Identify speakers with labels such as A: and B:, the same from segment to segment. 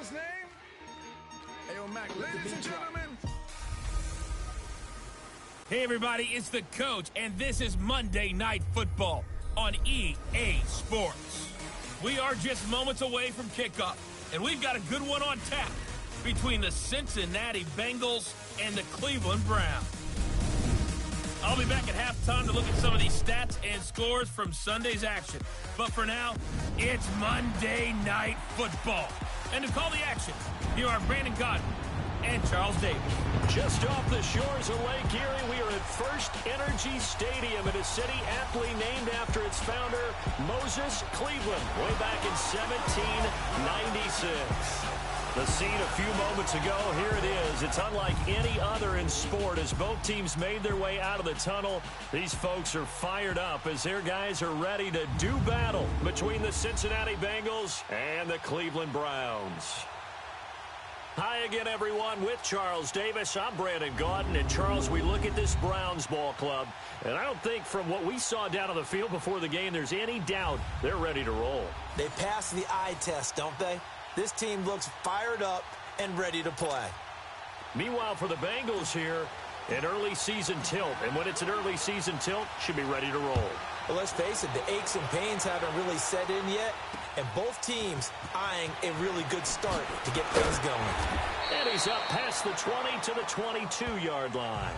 A: his name? Ayo, Mac, ladies and gentlemen.
B: Hey, everybody, it's the coach, and this is Monday Night Football on EA Sports. We are just moments away from kickoff, and we've got a good one on tap between the Cincinnati Bengals and the Cleveland Browns. I'll be back at halftime to look at some of these stats and scores from Sunday's action. But for now, it's Monday Night Football. And to call the action, here are Brandon Gaudin and Charles Davis.
C: Just off the shores of Lake Erie, we are at First Energy Stadium in a city aptly named after its founder, Moses Cleveland, way back in 1796. The scene a few moments ago, here it is. It's unlike any other in sport as both teams made their way out of the tunnel. These folks are fired up as their guys are ready to do battle between the Cincinnati Bengals and the Cleveland Browns. Hi again, everyone, with Charles Davis. I'm Brandon Gaudin. And, Charles, we look at this Browns ball club, and I don't think from what we saw down on the field before the game there's any doubt they're ready to roll.
D: They passed the eye test, don't they? This team looks fired up and ready to play.
C: Meanwhile, for the Bengals here, an early season tilt. And when it's an early season tilt, should be ready to roll.
D: Well, let's face it, the aches and pains haven't really set in yet. And both teams eyeing a really good start to get things going.
C: And he's up past the 20 to the 22-yard line.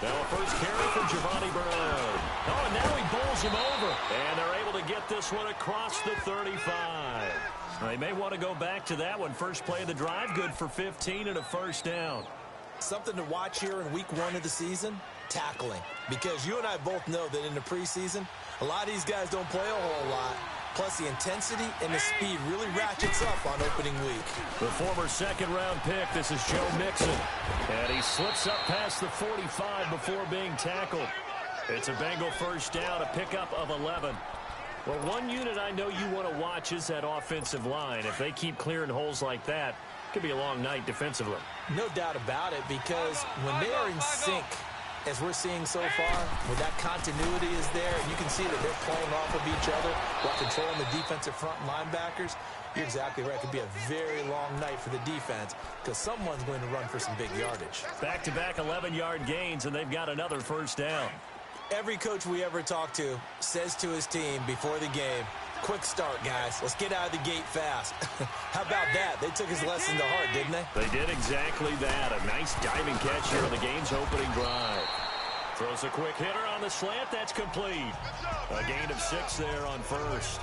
C: Now a first carry for Giovanni Bernard. Oh, and now he bowls him over. And they're able to get this one across the 35. They may want to go back to that one. First play of the drive, good for 15 and a first down.
D: Something to watch here in week 1 of the season, tackling. Because you and I both know that in the preseason, a lot of these guys don't play a whole lot. Plus, the intensity and the speed really ratchets up on opening week.
C: The former second-round pick, this is Joe Mixon. And he slips up past the 45 before being tackled. It's a Bengal first down, a pickup of 11. Well, one unit I know you want to watch is that offensive line. If they keep clearing holes like that, it could be a long night defensively.
D: No doubt about it, because when they are in sync, as we're seeing so far, when that continuity is there, and you can see that they're playing off of each other while controlling the defensive front linebackers, you're exactly right. It could be a very long night for the defense because someone's going to run for some big yardage.
C: Back-to-back 11-yard gains, and they've got another first down.
D: Every coach we ever talk to says to his team before the game, quick start, guys. Let's get out of the gate fast. How about that? They took his lesson to heart, didn't they?
C: They did exactly that. A nice diving catch here on the game's opening drive. Throws a quick hitter on the slant. That's complete. A gain of 6 there on first.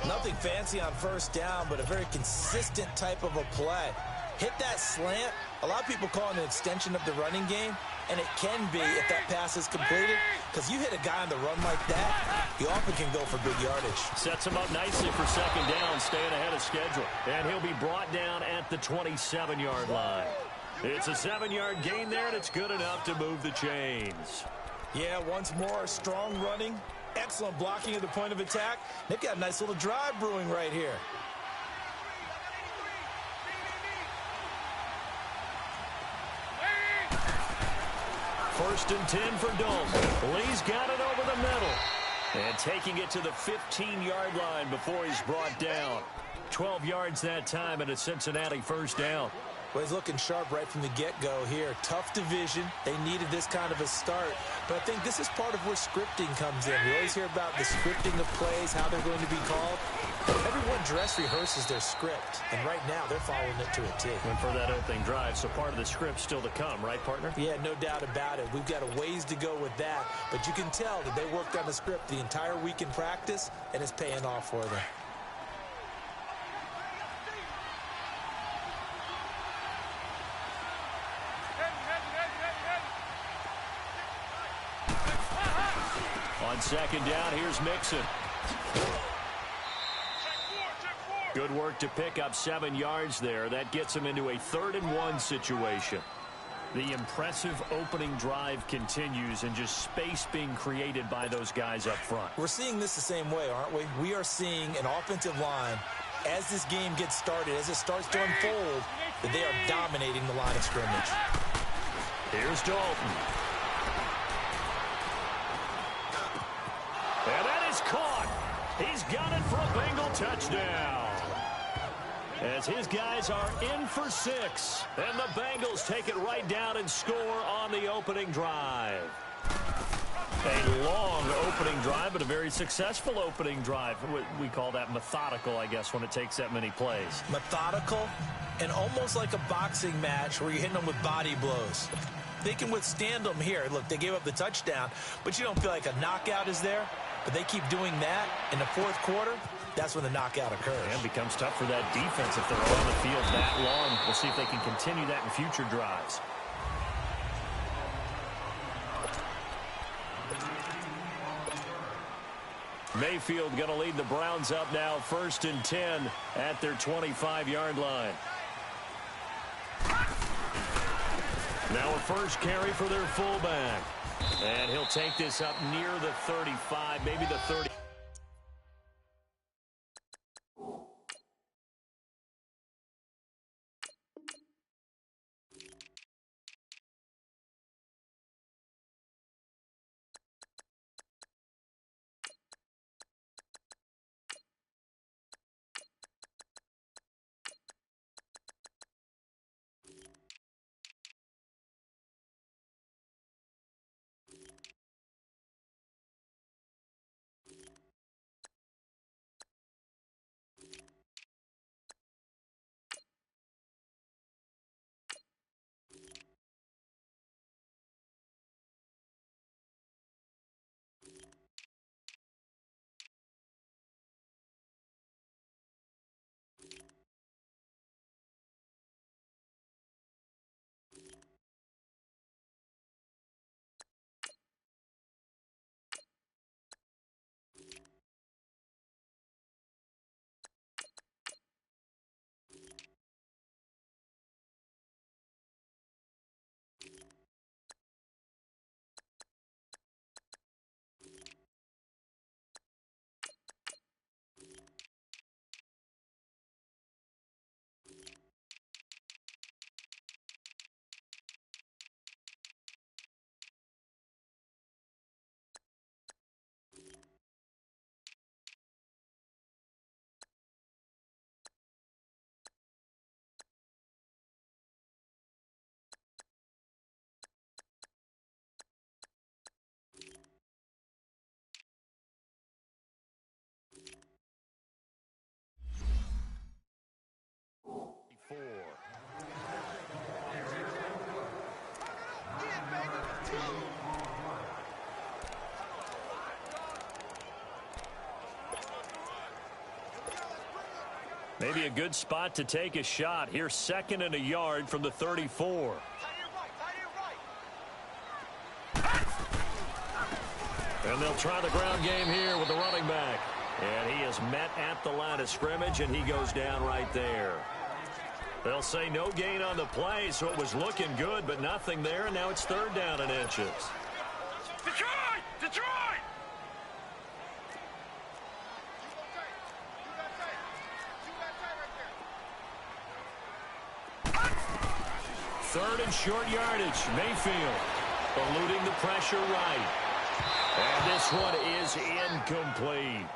D: Nothing fancy on first down, but a very consistent type of a play. Hit that slant. A lot of people call it an extension of the running game, and it can be if that pass is completed, because you hit a guy on the run like that, he often can go for big yardage.
C: Sets him up nicely for second down, staying ahead of schedule. And he'll be brought down at the 27-yard line. It's a 7-yard gain there, and it's good enough to move the chains.
D: Yeah, once more, strong running, excellent blocking at the point of attack. They've got a nice little drive brewing right here.
C: First and 10 for Dalton. Lee's got it over the middle. And taking it to the 15-yard line before he's brought down. 12 yards that time and a Cincinnati first down.
D: Well, he's looking sharp right from the get-go here. Tough division. They needed this kind of a start. But I think this is part of where scripting comes in. We always hear about the scripting of plays, how they're going to be called. Everyone dress rehearses their script, and right now they're following it to a T.
C: And for that opening drive, so part of the script still to come, right, partner?
D: Yeah, no doubt about it. We've got a ways to go with that, but you can tell that they worked on the script the entire week in practice, and it's paying off for them.
C: On second down, here's Mixon. Good work to pick up 7 yards there. That gets him into a 3rd and 1 situation. The impressive opening drive continues and just space being created by those guys up front.
D: We're seeing this the same way, aren't we? We are seeing an offensive line, as this game gets started, as it starts to unfold, that they are dominating the line of scrimmage.
C: Here's Dalton. And that is caught. He's got it for a Bengal touchdown. As his guys are in for 6. And the Bengals take it right down and score on the opening drive. A long opening drive, but a very successful opening drive. We call that methodical, I guess, when it takes that many plays.
D: Methodical and almost like a boxing match where you're hitting them with body blows. They can withstand them here. Look, they gave up the touchdown, but you don't feel like a knockout is there. But they keep doing that in the fourth quarter. That's when the knockout occurs.
C: And it becomes tough for that defense if they're on the field that long. We'll see if they can continue that in future drives. Mayfield going to lead the Browns up now, 1st and 10 at their 25-yard line. Now a first carry for their fullback. And he'll take this up near the 35, maybe the 30. Maybe a good spot to take a shot. Here's 2nd and a yard from the 34. And they'll try the ground game here with the running back. And he is met at the line of scrimmage, and he goes down right there. They'll say no gain on the play, so it was looking good, but nothing there, and now it's 3rd down and inches.
A: Detroit! Detroit!
C: 3rd and short yardage. Mayfield eluding the pressure right. And this one is incomplete.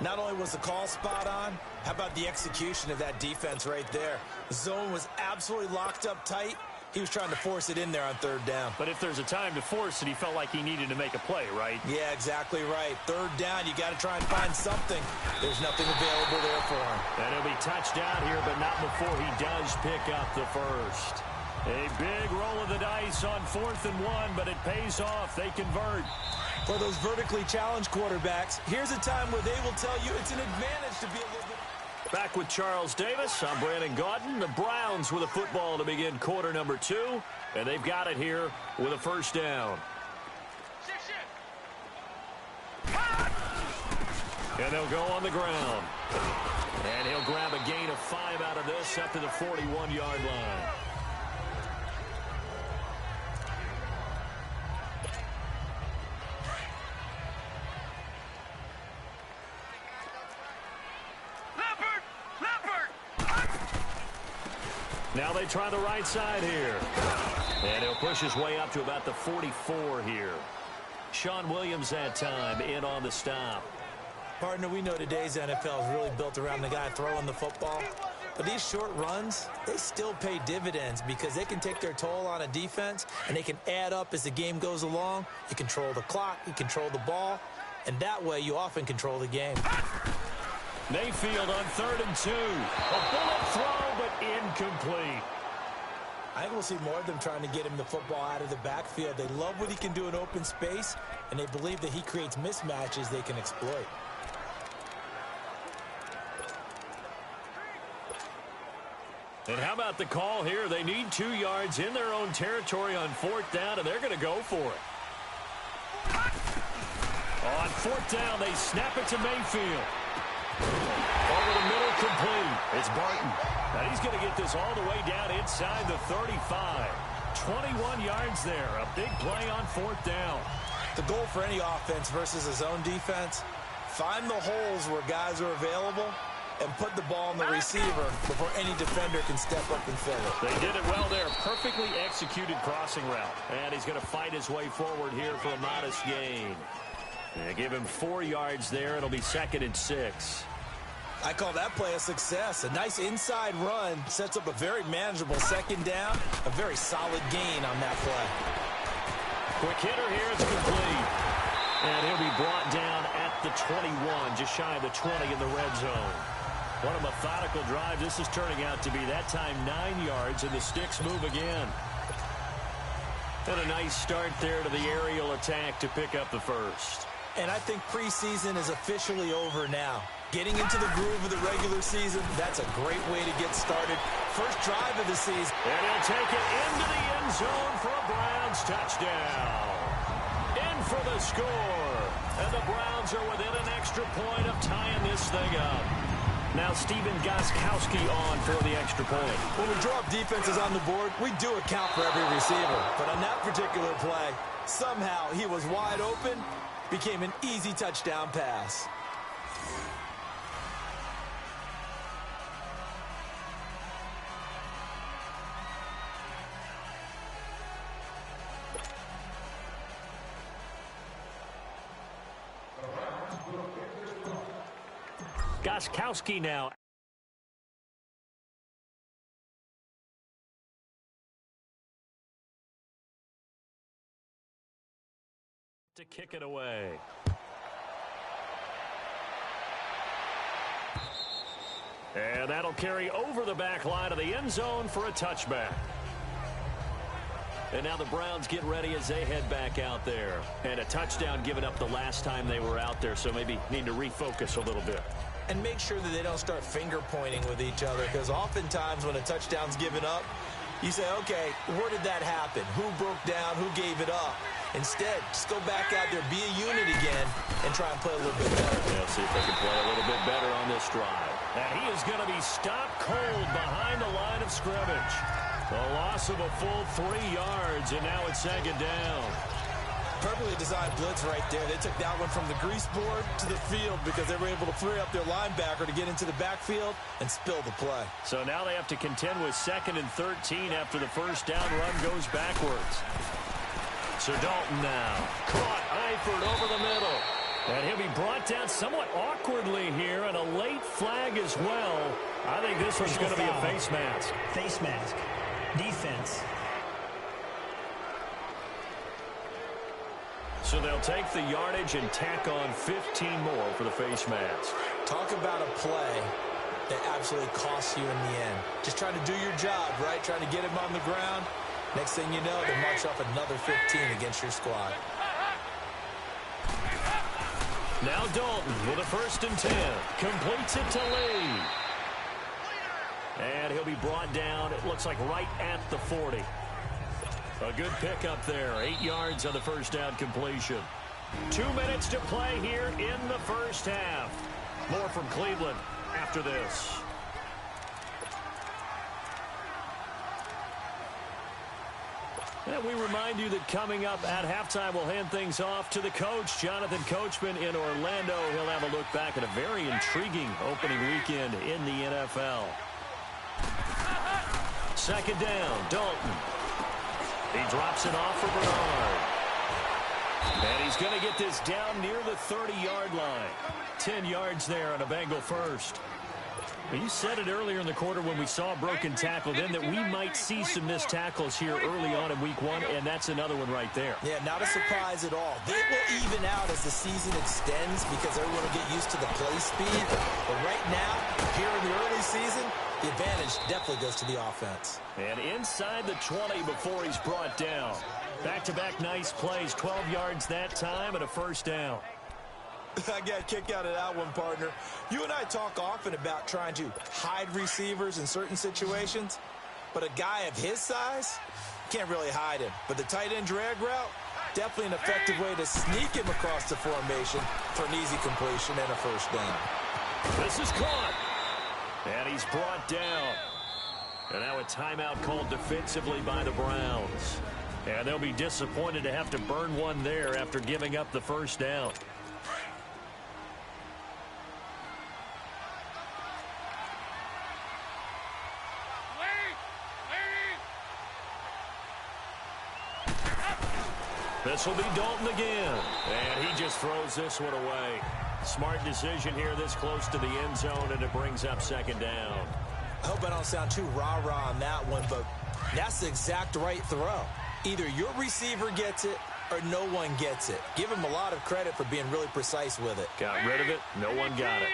D: Not only was the call spot on, how about the execution of that defense right there? The zone was absolutely locked up tight. He was trying to force it in there on 3rd down.
C: But if there's a time to force it, he felt like he needed to make a play, right?
D: Yeah, exactly right. 3rd down, you got to try and find something. There's nothing available there for him.
C: And he'll be touched down here, but not before he does pick up the first. A big roll of the dice on 4th and 1, but it pays off. They convert.
D: For those vertically challenged quarterbacks, here's a time where they will tell you it's an advantage to be a little bit.
C: Back with Charles Davis. I'm Brandon Gaudin. The Browns with a football to begin quarter number 2. And they've got it here with a 1st down. And they'll go on the ground. And he'll grab a gain of 5 out of this up to the 41-yard line. Now they try the right side here. And he'll push his way up to about the 44 here. Sean Williams that time in on the stop.
D: Partner, we know today's NFL is really built around the guy throwing the football. But these short runs, they still pay dividends because they can take their toll on a defense and they can add up as the game goes along. You control the clock, you control the ball, and that way you often control the game.
C: Mayfield on 3rd and 2. A bullet throw, but incomplete.
D: I think we'll see more of them trying to get him the football out of the backfield. They love what he can do in open space, and they believe that he creates mismatches they can exploit.
C: And how about the call here? They need 2 yards in their own territory on 4th down, and they're going to go for it. On 4th down, they snap it to Mayfield. Over the middle, complete. It's Barton. Now he's going to get this all the way down inside the 35. 21 yards there. A big play on 4th down.
D: The goal for any offense versus a zone defense, find the holes where guys are available and put the ball on the receiver before any defender can step up and fill it.
C: They did it well there. Perfectly executed crossing route. And he's going to fight his way forward here for a modest gain. They give him 4 yards there. It'll be 2nd and 6.
D: I call that play a success. A nice inside run sets up a very manageable 2nd down. A very solid gain on that play.
C: Quick hitter here. It's complete. And he'll be brought down at the 21, just shy of the 20 in the red zone. What a methodical drive this is turning out to be. That time 9 yards, and the sticks move again. And a nice start there to the aerial attack to pick up the first.
D: And I think preseason is officially over now. Getting into the groove of the regular season, that's a great way to get started. First drive of the season.
C: And he'll take it into the end zone for a Browns touchdown. In for the score. And the Browns are within an extra point of tying this thing up. Now Stephen Gostkowski on for the extra point.
D: When we draw up defenses on the board, we do account for every receiver. But on that particular play, somehow he was wide open, became an easy touchdown pass.
C: Gostkowski now. To kick it away. And that'll carry over the back line of the end zone for a touchback. And now the Browns get ready as they head back out there. And a touchdown given up the last time they were out there, so maybe need to refocus a little bit.
D: And make sure that they don't start finger pointing with each other, because oftentimes when a touchdown's given up, you say, okay, where did that happen? Who broke down? Who gave it up? Instead, just go back out there, be a unit again, and try and play a little bit better.
C: Yeah, see if they can play a little bit better on this drive. And he is going to be stopped cold behind the line of scrimmage. A loss of a full 3 yards, and now it's 2nd down.
D: Perfectly designed blitz right there. They took that one from the grease board to the field because they were able to free up their linebacker to get into the backfield and spill the play.
C: So now they have to contend with 2nd and 13 after the first down run goes backwards. So Dalton now. Caught Eifert over the middle. And he'll be brought down somewhat awkwardly here, and a late flag as well. I think this one's going to be a face mask.
E: Face mask. Defense.
C: So they'll take the yardage and tack on 15 more for the face mask.
D: Talk about a play that absolutely costs you in the end. Just trying to do your job, right? Trying to get him on the ground. Next thing you know, they march off another 15 against your squad.
C: Now Dalton with a 1st and 10. Completes it to Lee. And he'll be brought down, it looks like right at the 40. A good pickup there. 8 yards on the first down completion. 2 minutes to play here in the first half. More from Cleveland after this. And we remind you that coming up at halftime, we'll hand things off to the coach, Jonathan Coachman in Orlando. He'll have a look back at a very intriguing opening weekend in the NFL. second down. Dalton. He drops it off for Bernard. And he's going to get this down near the 30-yard line. 10 yards there on a Bengal first. You said it earlier in the quarter when we saw a broken tackle then that we might see some missed tackles here early on in week one, and that's another one right there.
D: Yeah, not a surprise at all. They will even out as the season extends because everyone will get used to the play speed. But right now, here in the early season, the advantage definitely goes to the offense.
C: And inside the 20 before he's brought down. Back-to-back nice plays, 12 yards that time and a first down.
D: I got a kick out of that one, partner. You and I talk often about trying to hide receivers in certain situations, but a guy of his size can't really hide him. But the tight end drag route, definitely an effective way to sneak him across the formation for an easy completion and a first down.
C: This is caught. And he's brought down. And now a timeout called defensively by the Browns. And they'll be disappointed to have to burn one there after giving up the first down. This will be Dalton again. And he just throws this one away. Smart decision here this close to the end zone, and it brings up second down.
D: I hope I don't sound too rah-rah on that one, but that's the exact right throw. Either your receiver gets it or no one gets it. Give him a lot of credit for being really precise with it.
C: Got rid of it. No one got it.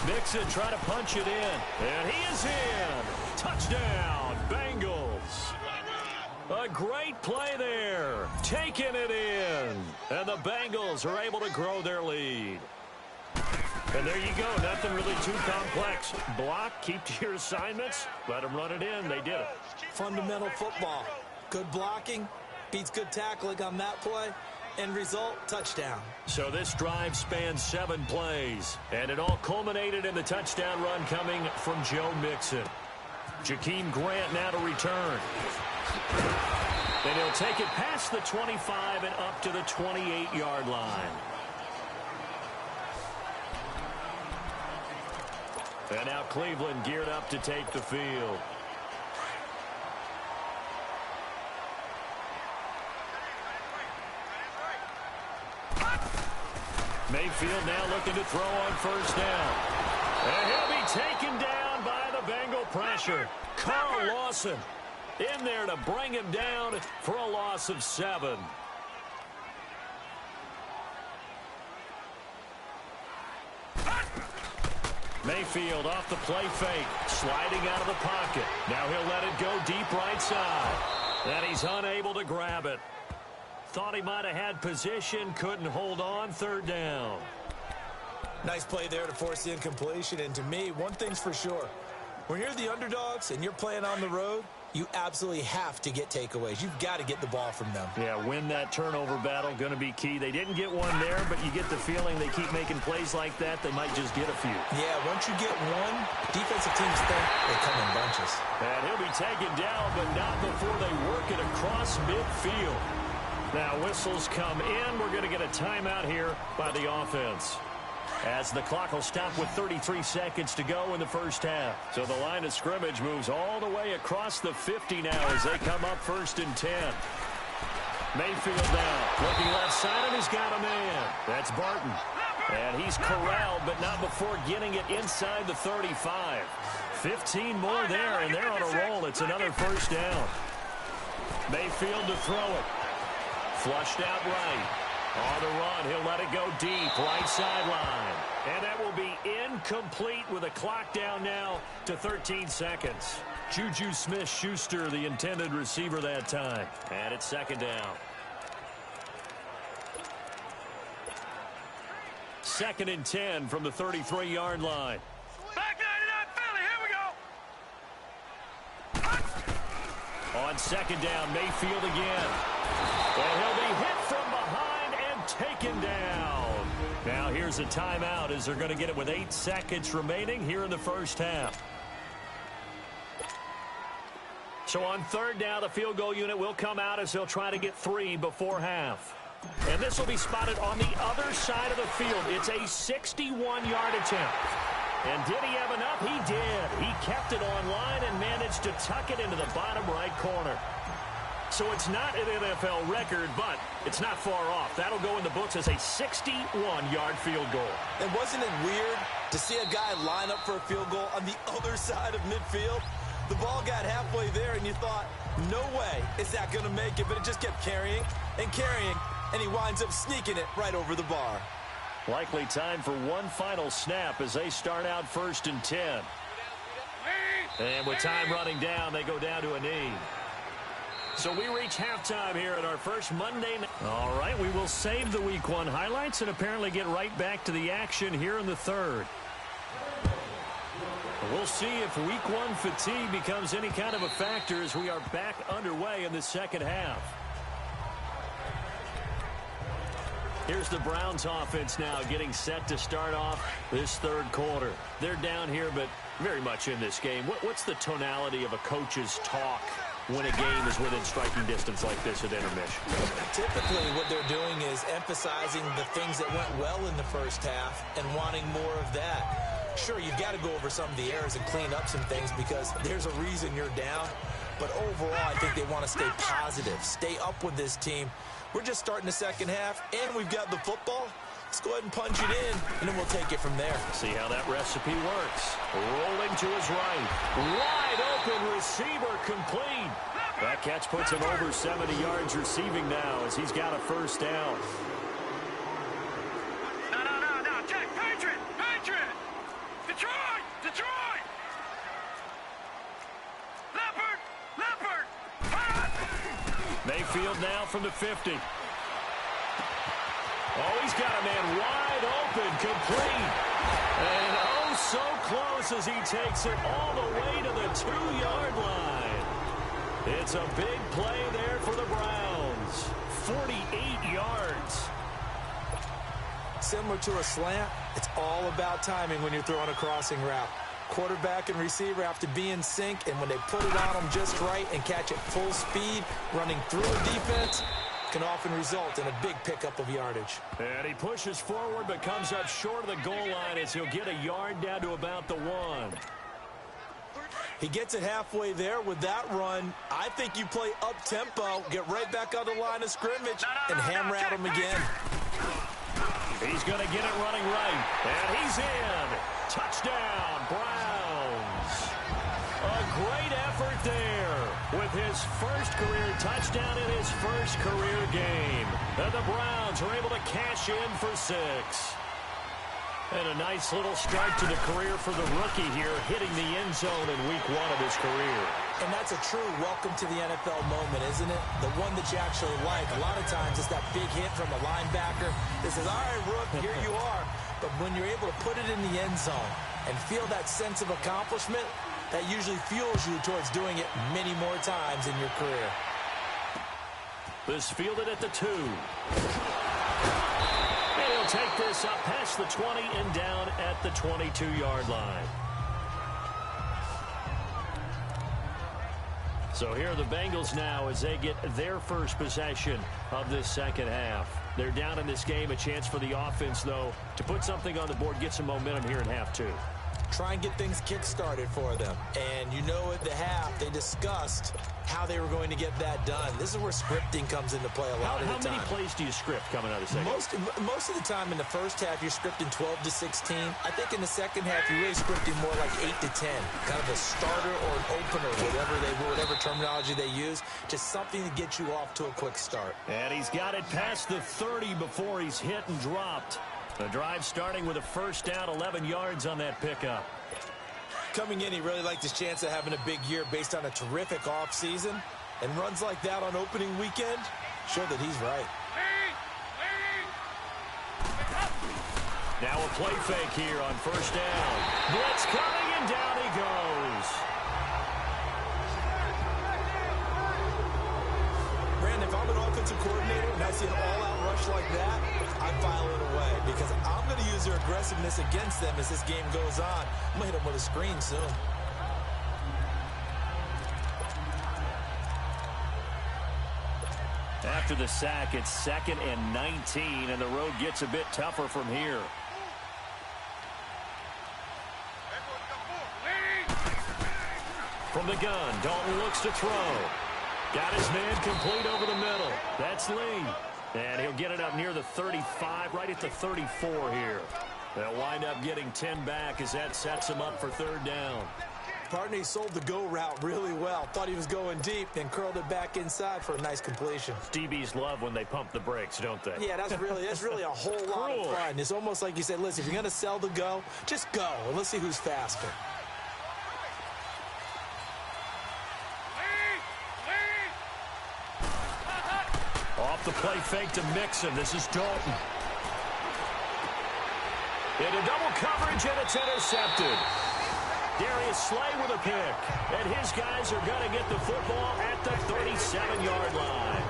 C: Mixon trying to punch it in. And he is in. Touchdown, Bengals. A great play there. Taking it in. And the Bengals are able to grow their lead. And there you go. Nothing really too complex. Block, keep to your assignments. Let them run it in. They did it.
D: Fundamental football. Good blocking beats good tackling on that play. End result, touchdown.
C: So this drive spans 7 plays. And it all culminated in the touchdown run coming from Joe Mixon. Jakeem Grant now to return. And he'll take it past the 25 and up to the 28-yard line. And now Cleveland geared up to take the field. Mayfield now looking to throw on first down. And he'll be taken down by the Bengal pressure. Carl Lawson in there to bring him down for a loss of 7. Mayfield off the play fake, sliding out of the pocket. Now he'll let it go deep right side. And he's unable to grab it. Thought he might have had position, couldn't hold on, third down.
D: Nice play there to force the incompletion. And to me, one thing's for sure. When you're the underdogs and you're playing on the road, you absolutely have to get takeaways. You've got to get the ball from them.
C: Yeah, win that turnover battle, going to be key. They didn't get one there, but you get the feeling they keep making plays like that, they might just get a few.
D: Yeah, once you get one, defensive teams think they come in bunches.
C: And he'll be taken down, but not before they work it across midfield. Now whistles come in. We're going to get a timeout here by the offense, as the clock will stop with 33 seconds to go in the first half. So the line of scrimmage moves all the way across the 50 now as they come up 1st and 10. Mayfield now looking left side, and he's got a man. That's Barton. And he's corralled, but not before getting it inside the 35. 15 more there, and they're on a roll. It's another first down. Mayfield to throw it. Flushed out right. On the run, he'll let it go deep, right sideline. And that will be incomplete with a clock down now to 13 seconds. Juju Smith-Schuster, the intended receiver that time. And it's second down. 2nd and 10 from the 33-yard line.
A: Back 99 Philly, here we go.
C: On second down, Mayfield again. And he'll be hit from behind and taken down. Now here's a timeout as they're going to get it with 8 seconds remaining here in the first half. So on third down, the field goal unit will come out as they'll try to get 3 before half. And this will be spotted on the other side of the field. It's a 61-yard attempt. And did he have enough? He did. He kept it online and managed to tuck it into the bottom right corner. So it's not an NFL record, but it's not far off. That'll go in the books as a 61-yard field goal.
D: And wasn't it weird to see a guy line up for a field goal on the other side of midfield? The ball got halfway there, and you thought, no way is that going to make it, but it just kept carrying and carrying, and he winds up sneaking it right over the bar.
C: Likely time for one final snap as they start out 1st and 10. And with time running down, they go down to a knee. So we reach halftime here at our first Monday night. All right, we will save the Week 1 highlights and apparently get right back to the action here in the third. We'll see if Week 1 fatigue becomes any kind of a factor as we are back underway in the second half. Here's the Browns offense now getting set to start off this third quarter. They're down here, but very much in this game. What's the tonality of a coach's talk when a game is within striking distance like this at intermission?
D: Typically what they're doing is emphasizing the things that went well in the first half and wanting more of that. Sure, you've got to go over some of the errors and clean up some things because there's a reason you're down. But overall, I think they want to stay positive, stay up with this team. We're just starting the second half, and we've got the football. Let's go ahead and punch it in, and then we'll take it from there.
C: See how that recipe works. Rolling to his right. Wide open receiver complete. That catch puts him over 70 yards receiving now as he's got a first down.
A: No. Check. Patriot. Detroit. Leopard.
C: Mayfield now from the 50. Oh, he's got a man wide open, complete. And oh, so close as he takes it all the way to the 2-yard line. It's a big play there for the Browns. 48 yards.
D: Similar to a slant, it's all about timing when you're throwing a crossing route. Quarterback and receiver have to be in sync, and when they put it on them just right and catch it full speed, running through a defense, can often result in a big pickup of yardage.
C: And he pushes forward but comes up short of the goal line as he'll get a yard down to about the 1.
D: He gets it halfway there with that run. I think you play up-tempo, get right back on the line of scrimmage, and hammer at him again.
C: He's going to get it running right, and he's in. Touchdown, Browns. A great effort there with his first career touchdown in his first career game. And the Browns are able to cash in for 6. And a nice little start to the career for the rookie here, hitting the end zone in Week 1 of his career.
D: And that's a true welcome to the NFL moment, isn't it? The one that you actually like. A lot of times it's that big hit from a linebacker that says, all right, Rook, here you are. But when you're able to put it in the end zone and feel that sense of accomplishment, that usually fuels you towards doing it many more times in your career.
C: This fielded at the 2. And he'll take this up past the 20 and down at the 22-yard line. So here are the Bengals now as they get their first possession of this second half. They're down in this game. A chance for the offense, though, to put something on the board, get some momentum here in half 2.
D: Try and get things kick-started for them. And you know at the half, they discussed how they were going to get that done. This is where scripting comes into play a lot of the time.
C: How many plays do you script coming out of the second?
D: Most of the time in the first half, you're scripting 12 to 16. I think in the second half, you're really scripting more like 8 to 10. Kind of a starter or an opener, whatever terminology they use. Just something to get you off to a quick start.
C: And he's got it past the 30 before he's hit and dropped. The drive starting with a first down, 11 yards on that pickup.
D: Coming in, he really liked his chance of having a big year based on a terrific offseason. And runs like that on opening weekend show that he's right.
C: Now a play fake here on first down. Blitz coming, and down he goes.
D: Brandon, if I'm an offensive coordinator and I see an all-out rush like that, I file it away because I'm going to use their aggressiveness against them as this game goes on. I'm going to hit them with a screen soon.
C: After the sack, it's 2nd and 19, and the road gets a bit tougher from here. from the gun. Dalton looks to throw. Got his man complete over the middle. That's Lee. And he'll get it up near the 35, right at the 34 here. They'll wind up getting 10 back as that sets him up for third down.
D: Partner, he sold the go route really well. Thought he was going deep, then curled it back inside for a nice completion.
C: DBs love when they pump the brakes, don't they?
D: Yeah, that's really a whole lot of fun. It's almost like you said, listen, if you're going to sell the go, just go, and let's see who's faster.
C: Off the play fake to Mixon. This is Dalton. Into double coverage, and it's intercepted. Darius Slay with a pick. And his guys are going to get the football at the 37-yard line.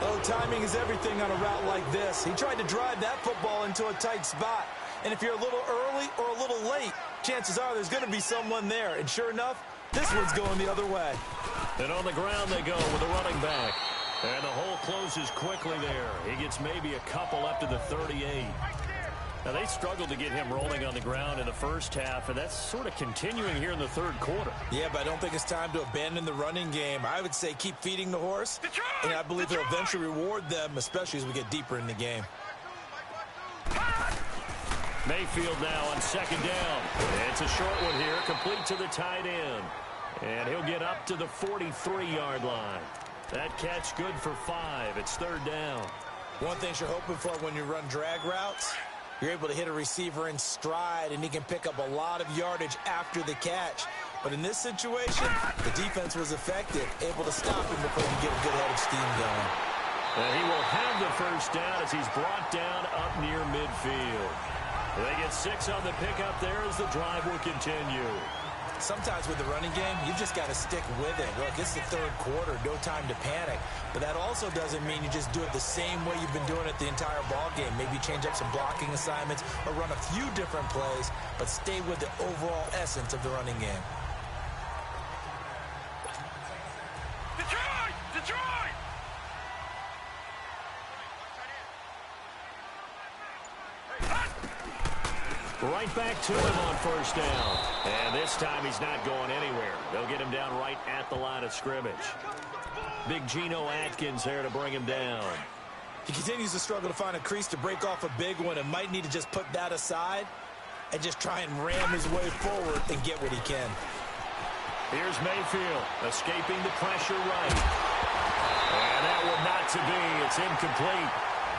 D: Oh, timing is everything on a route like this. He tried to drive that football into a tight spot. And if you're a little early or a little late, chances are there's going to be someone there. And sure enough, this one's going the other way.
C: And on the ground they go with a running back. And the hole closes quickly there. He gets maybe a couple up to the 38. Now, they struggled to get him rolling on the ground in the first half, and that's sort of continuing here in the third quarter.
D: Yeah, but I don't think it's time to abandon the running game. I would say keep feeding the horse, and I believe he'll eventually reward them, especially as we get deeper in the game.
C: Mayfield now on second down. It's a short one here, complete to the tight end. And he'll get up to the 43-yard line. That catch good for 5. It's third down.
D: One thing you're hoping for when you run drag routes, you're able to hit a receiver in stride, and he can pick up a lot of yardage after the catch. But in this situation, the defense was effective, able to stop him before he get a good head of steam going.
C: And he will have the first down as he's brought down up near midfield. They get 6 on the pickup there as the drive will continue.
D: Sometimes with the running game, you've just got to stick with it. Look, it's the third quarter, no time to panic. But that also doesn't mean you just do it the same way you've been doing it the entire ball game. Maybe change up some blocking assignments or run a few different plays, but stay with the overall essence of the running game.
A: Detroit! Detroit!
C: Right back to him on first down. And this time he's not going anywhere. They'll get him down right at the line of scrimmage. Big Geno Atkins there to bring him down.
D: He continues to struggle to find a crease to break off a big one and might need to just put that aside and just try and ram his way forward and get what he can.
C: Here's Mayfield escaping the pressure right. And that one not to be. It's incomplete.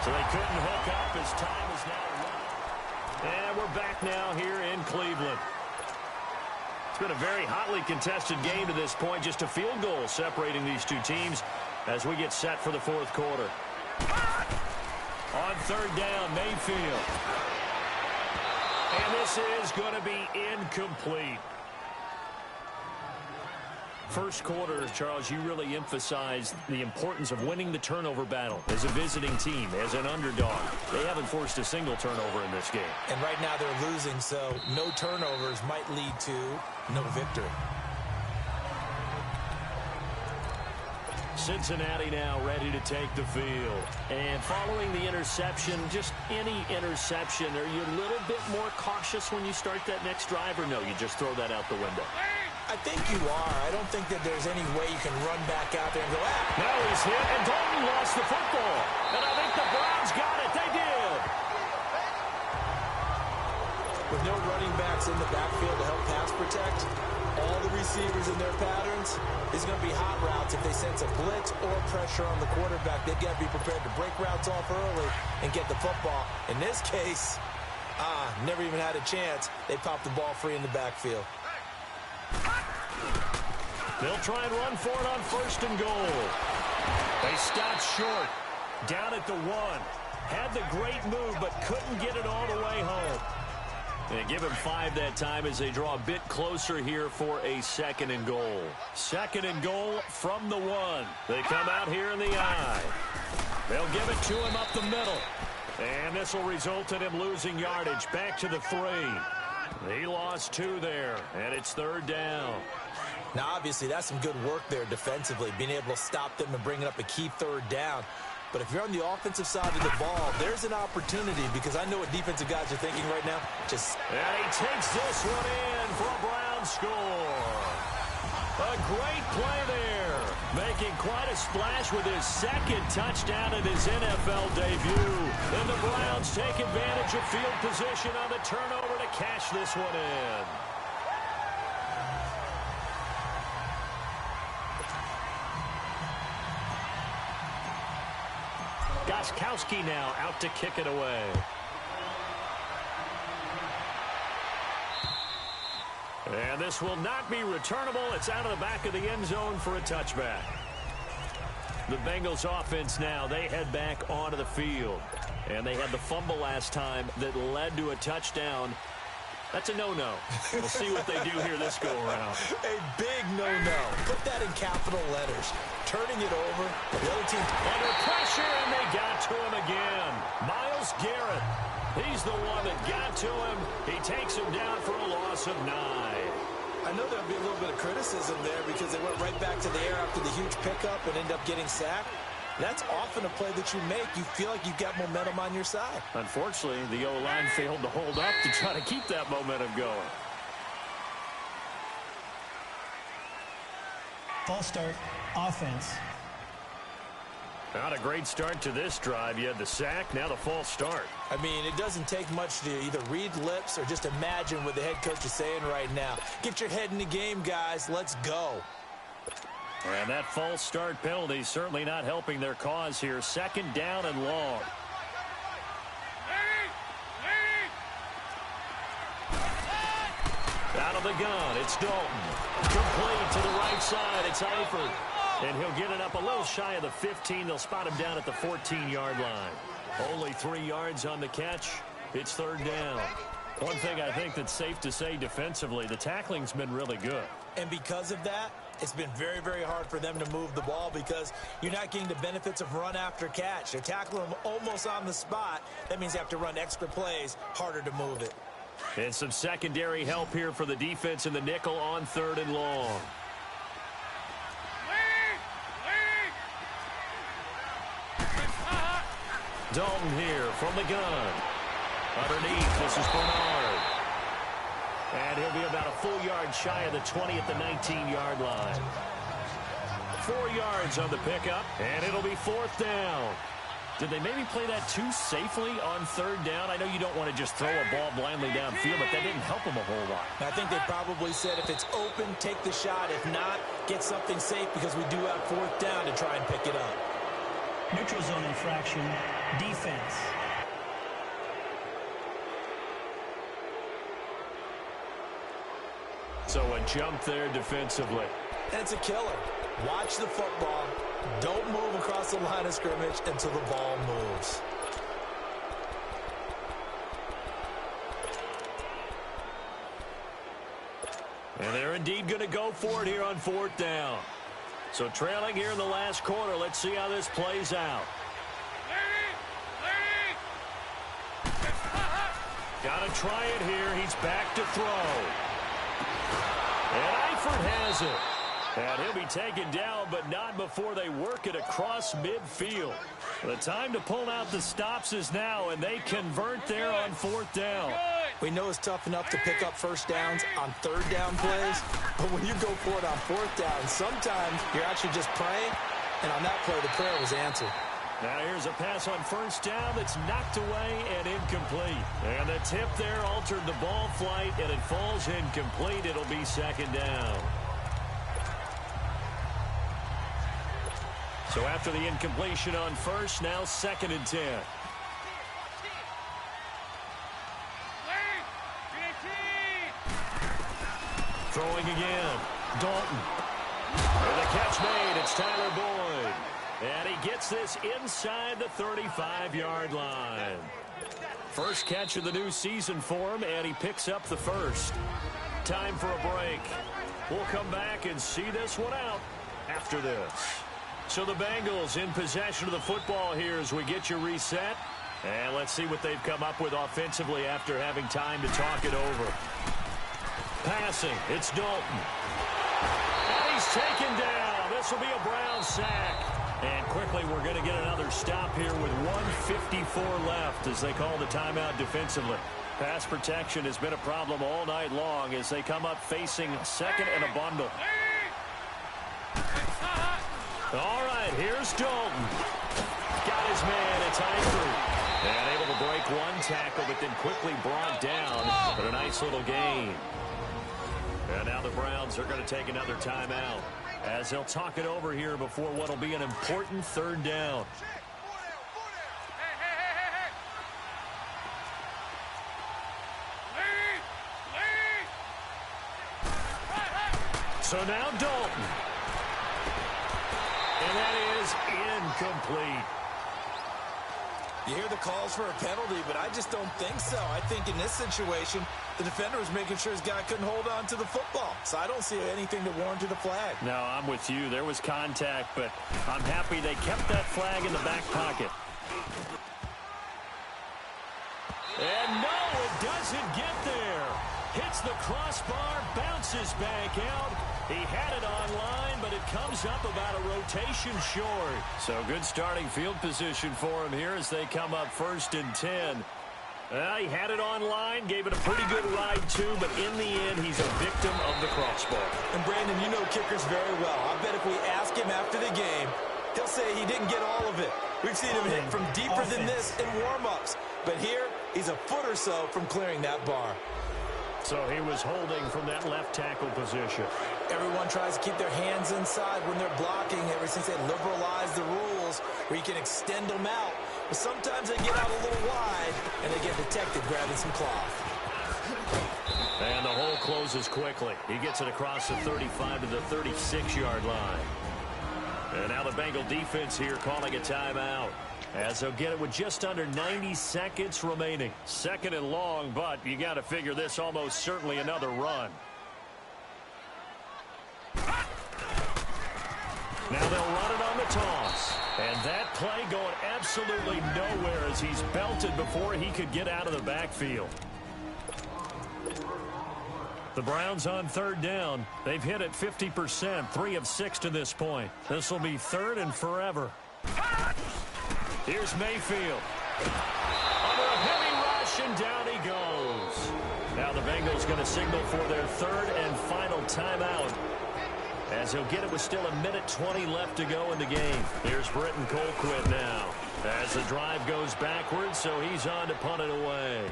C: So they couldn't hook up as time is now running. And we're back now here in Cleveland. It's been a very hotly contested game to this point. Just a field goal separating these two teams as we get set for the fourth quarter. On third down, Mayfield. And this is going to be incomplete. First quarter, Charles, you really emphasized the importance of winning the turnover battle as a visiting team, as an underdog. They haven't forced a single turnover in this game.
D: And right now they're losing, so no turnovers might lead to no victory.
C: Cincinnati now ready to take the field. And following the interception, just any interception, are you a little bit more cautious when you start that next drive, or no, you just throw that out the window?
D: I think you are. I don't think that there's any way you can run back out there and go, ah.
C: Now he's hit, and Dalton lost the football. And I think the Browns got it. They did.
D: With no running backs in the backfield to help pass protect, all the receivers in their patterns, these are going to be hot routes. If they sense a blitz or pressure on the quarterback, they've got to be prepared to break routes off early and get the football. In this case, never even had a chance. They popped the ball free in the backfield.
C: They'll try and run for it on first and goal. They stopped short. Down at the 1. Had the great move, but couldn't get it all the way home. And give him 5 that time as they draw a bit closer here for a second and goal. Second and goal from the 1. They come out here in the I. They'll give it to him up the middle. And this will result in him losing yardage back to the 3. He lost 2 there, and it's third down.
D: Now, obviously, that's some good work there defensively, being able to stop them and bringing up a key third down. But if you're on the offensive side of the ball, there's an opportunity, because I know what defensive guys are thinking right now. And
C: he takes this one in for a Browns and score. A great play there, making quite a splash with his second touchdown in his NFL debut. And the Browns take advantage of field position on the turnover to cash this one in. Gostkowski now out to kick it away. And this will not be returnable. It's out of the back of the end zone for a touchback. The Bengals offense now, they head back onto the field. And they had the fumble last time that led to a touchdown. That's a no-no. We'll see what they do here this go-around.
D: A big no-no. Put that in capital letters. Turning it over. The other team
C: under pressure, and they got to him again. Myles Garrett. He's the one that got to him. He takes him down for a loss of 9.
D: I know there'll be a little bit of criticism there because they went right back to the air after the huge pickup and end up getting sacked. That's often a play that you make. You feel like you've got momentum on your side. Unfortunately, the O-line failed to hold up to try to keep that momentum going.
E: False start, offense.
C: Not a great start to this drive. You had the sack, now the false start.
D: I mean, it doesn't take much to either read lips or just imagine what the head coach is saying right now. Get your head in the game, guys. Let's go.
C: And that false start penalty certainly not helping their cause here. Second down and long. Out of the gun, it's Dalton. Complete to the right side, it's Eifert. And he'll get it up a little shy of the 15. They'll spot him down at the 14-yard line. Only 3 yards on the catch. It's third down. One thing I think that's safe to say defensively, the tackling's been really good. And because of that, it's been very, very hard for them to move the ball because you're not getting the benefits of run after catch. They're tackling them almost on the spot. That means they have to run extra plays, harder to move it. And some secondary help here for the defense in the nickel on third and long. Dalton here from the gun. Underneath, this is Bernard. And he'll be about a full yard shy of the 20 at the 19-yard line. 4 yards on the pickup, and it'll be fourth down. Did they maybe play that too safely on third down? I know you don't want to just throw a ball blindly downfield, but that didn't help them a whole lot. I think they probably said if it's open, take the shot. If not, get something safe because we do have fourth down to try and pick it up.
E: Neutral zone infraction, defense.
C: So a jump there defensively.
D: And it's a killer. Watch the football. Don't move across the line of scrimmage until the ball moves.
C: And they're indeed going to go for it here on fourth down. So trailing here in the last quarter. Let's see how this plays out. Got to try it here. He's back to throw. And Eifert has it. And he'll be taken down, but not before they work it across midfield. The time to pull out the stops is now, and they convert there on fourth down.
D: We know it's tough enough to pick up first downs on third down plays, but when you go for it on fourth down, sometimes you're actually just praying, and on that play, the prayer was answered.
C: Now here's a pass on first down that's knocked away and incomplete. And the tip there altered the ball flight, and it falls incomplete. It'll be second down. So after the incompletion on first, now second and 10. Throwing again. Dalton. And the catch made. It's Tyler Boyd. And he gets this inside the 35-yard line. First catch of the new season for him, and he picks up the first. Time for a break. We'll come back and see this one out after this. So the Bengals in possession of the football here as we get you reset. And let's see what they've come up with offensively after having time to talk it over. Passing, it's Dalton. And he's taken down. This will be a Brown sack. And quickly we're going to get another stop here with 1:54 left as they call the timeout defensively. Pass protection has been a problem all night long as they come up facing second and a bundle. All right, here's Dalton. Got his man at Tyree. And able to break one tackle, but then quickly brought down. But a nice little gain. And now the Browns are going to take another timeout as they'll talk it over here before what will be an important third down. So now Dalton. And that is incomplete.
D: You hear the calls for a penalty, but I just don't think so. I think in this situation, the defender was making sure his guy couldn't hold on to the football. So I don't see anything to warrant a flag.
C: No, I'm with you. There was contact, but I'm happy they kept that flag in the back pocket. And no, it doesn't get there. Hits the crossbar, bounces back out. He had it online, but it comes up about a rotation short. So good starting field position for him here as they come up 1st and 10. He had it online, gave it a pretty good ride too, but in the end, he's a victim of the crossbar.
D: And Brandon, you know kickers very well. I bet if we ask him after the game, he'll say he didn't get all of it. We've seen him hit from deeper than this in warm-ups. But here, he's a foot or so from clearing that bar.
C: So he was holding from that left tackle position.
D: Everyone tries to keep their hands inside when they're blocking ever since they liberalized the rules where you can extend them out. But sometimes they get out a little wide and they get detected grabbing some cloth.
C: And the hole closes quickly. He gets it across the 35 to the 36-yard line. And now the Bengal defense here calling a timeout, as they'll get it with just under 90 seconds remaining. 2nd and long, but you got to figure this almost certainly another run. Now they'll run it on the toss. And that play going absolutely nowhere as he's belted before he could get out of the backfield. The Browns on 3rd down. They've hit it 50%, 3 of 6 to this point. This will be 3rd and forever. Here's Mayfield. Under a heavy rush, and down he goes. Now the Bengals going to signal for their 3rd and final timeout, as he'll get it with still 1:20 left to go in the game. Here's Britton Colquitt now, as the drive goes backwards, so he's on to punt it away.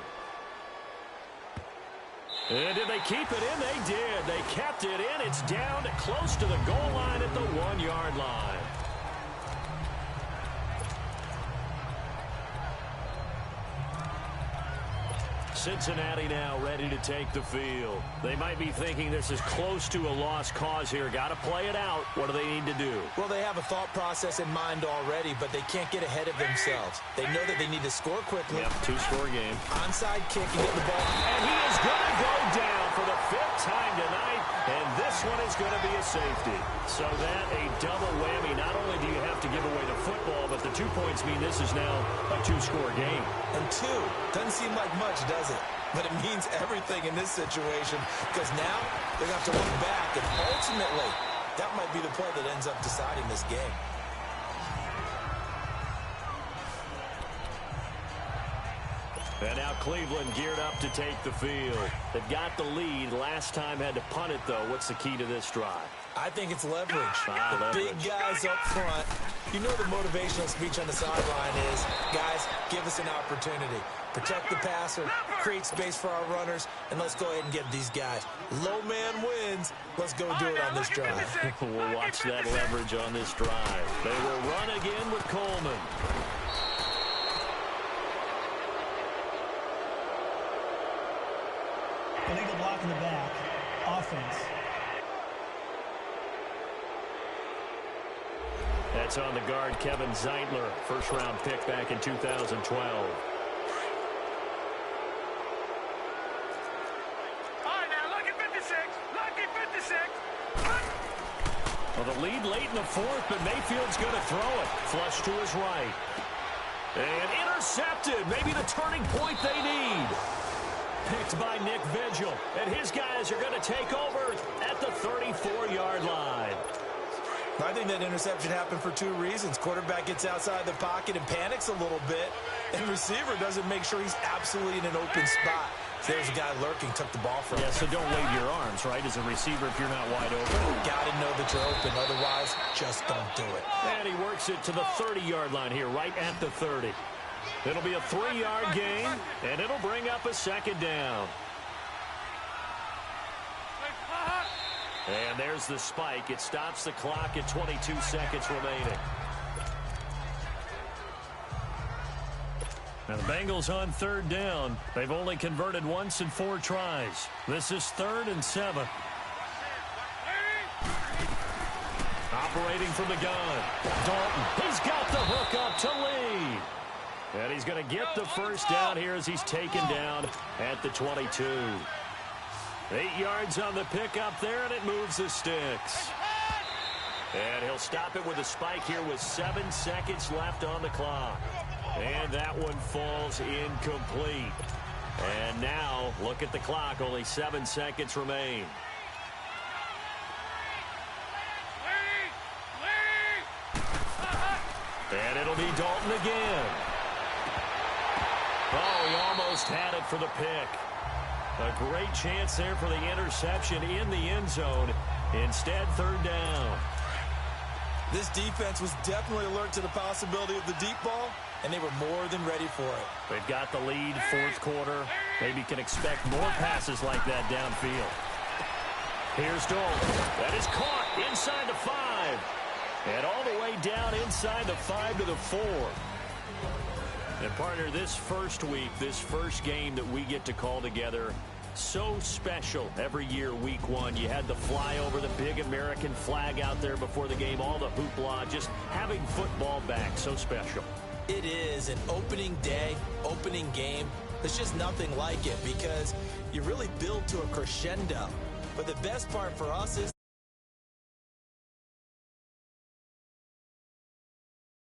C: And did they keep it in? They did. They kept it in. It's down close to the goal line at the 1-yard line. Cincinnati now ready to take the field. They might be thinking this is close to a lost cause here. Got to play it out. What do they need to do?
D: Well, they have a thought process in mind already, but they can't get ahead of themselves. They know that they need to score quickly.
C: Yep, 2-score game.
D: Onside kick and get the ball.
C: And he is going to go down for the 5th time tonight, and this one is going to be a safety. So that a double whammy. Not only do you have to give away the football, but the 2 points mean this is now a 2-score game.
D: And 2 doesn't seem like much, does it? But it means everything in this situation, because now they're going to have to look back, and ultimately, that might be the play that ends up deciding this game.
C: And now Cleveland geared up to take the field. They've got the lead. Last time had to punt it, though. What's the key to this drive?
D: I think it's leverage. The
C: leverage.
D: Big guys up front. You know the motivational speech on the sideline is, guys, give us an opportunity. Protect the passer, create space for our runners, and let's go ahead and get these guys. Low man wins. Let's go do it on this drive.
C: We'll watch that leverage on this drive. They will run again with Coleman.
E: Illegal block in the back. Offense.
C: That's on the guard, Kevin Zeitler, first-round pick back in 2012. Well, the lead late in the 4th, but Mayfield's going to throw it. Flush to his right. And intercepted. Maybe the turning point they need. Picked by Nick Vigil. And his guys are going to take over at the 34-yard line.
D: I think that interception happened for two reasons. Quarterback gets outside the pocket and panics a little bit, and receiver doesn't make sure he's absolutely in an open spot. So there's a guy lurking, took the ball from him.
C: Yeah, so don't wave your arms, right, as a receiver if you're not wide open.
D: Got to know that you're open. Otherwise, just don't do it.
C: And he works it to the 30-yard line here, right at the 30. It'll be a 3-yard gain, and it'll bring up a second down. And there's the spike. It stops the clock at 22 seconds remaining. Now the Bengals on third down. They've only converted once in 4 tries. This is 3rd and 7. Operating from the gun. Dalton, he's got the hook up to Lee. And he's going to get the first down here as he's taken down at the 22. 8 yards on the pickup there, and it moves the sticks. And he'll stop it with a spike here with 7 seconds left on the clock. And that one falls incomplete. And now, look at the clock. Only 7 seconds remain. And it'll be Dalton again. Oh, he almost had it for the pick. A great chance there for the interception in the end zone. Instead, 3rd down.
D: This defense was definitely alert to the possibility of the deep ball, and they were more than ready for it.
C: They've got the lead, 4th quarter. Maybe can expect more passes like that downfield. Here's Dalton. That is caught inside the 5. And all the way down inside the 5 to the 4. And partner, this first week, this first game that we get to call together, so special every year, week 1. You had the flyover, the big American flag out there before the game, all the hoopla, just having football back, so special.
D: It is an opening day, opening game. There's just nothing like it because you really build to a crescendo. But the best part for us is